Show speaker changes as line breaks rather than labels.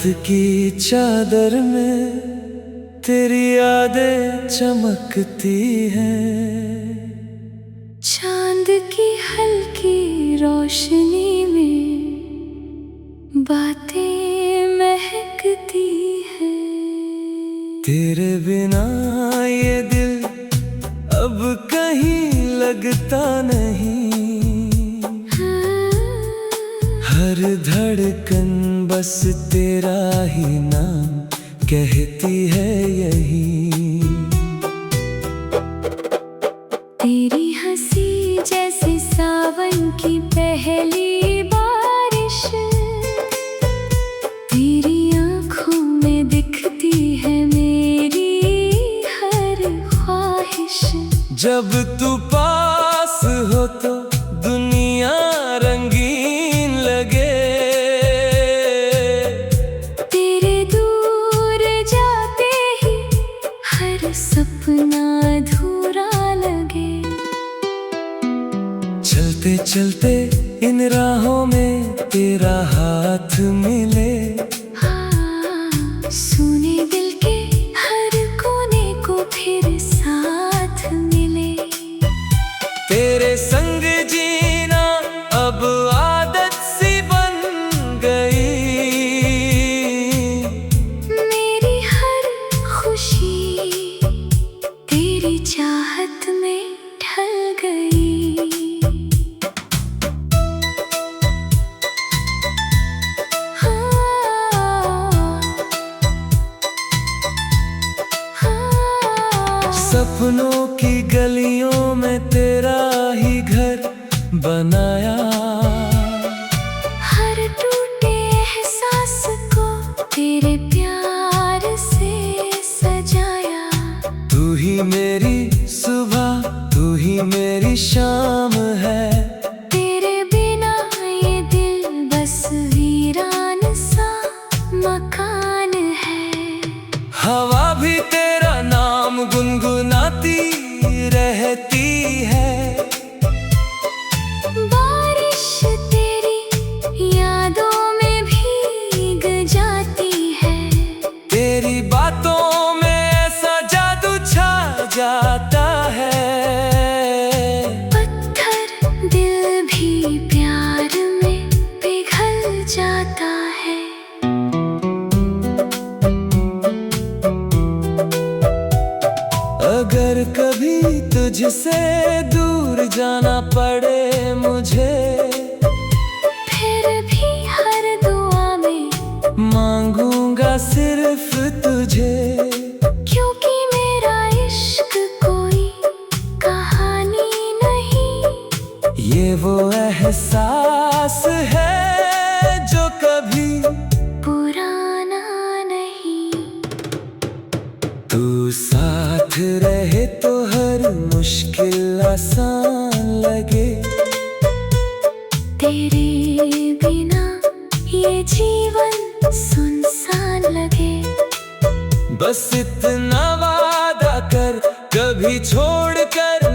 की चादर में तेरी यादें चमकती हैं।
चांद की हल्की रोशनी में बातें महकती हैं।
तेरे बिना ये दिल अब कहीं लगता नहीं। हर धड़कन बस तेरा ही नाम कहती है यही।
तेरी हंसी जैसे सावन की पहली बारिश, तेरी आँखों में दिखती है मेरी हर ख्वाहिश।
जब तू पास हो तो दुनिया रंगीन लगे।
तेरे दूर जाते ही हर सपना अधूरा लगे।
चलते चलते इन राहों में तेरा हाथ मिले।
सुने दिल के हर कोने को फिर साथ मिले।
तेरे संग जीना अब आदत सी बन गई।
मेरी हर खुशी तेरी चाहत में ढल गई।
सपनों की गलियों में तेरा ही घर बनाया।
हर टूटे एहसास को तेरे प्यार से सजाया।
तू ही मेरी सुबह, तू ही मेरी शाम है।
तेरे बिना ये दिल बस वीरान सा मकान है।
हवा भी तेरा नाम गुनगुनाती रहती है।
बारिश तेरी यादों में भीग जाती है।
तेरी बातों में ऐसा जादू छा जाता है।
पत्थर दिल भी प्यार में पिघल जाता है।
अगर कभी तुझसे दूर जाना पड़े मुझे,
फिर भी हर दुआ में
मांगूंगा सिर्फ तुझे।
क्योंकि मेरा इश्क कोई कहानी नहीं,
ये वो एहसास है जो कभी
पुराना नहीं।
तू साथ रहे तो हर मुश्किल आसान लगे।
तेरे बिना ये जीवन सुनसान लगे।
बस इतना वादा कर, कभी छोड़ कर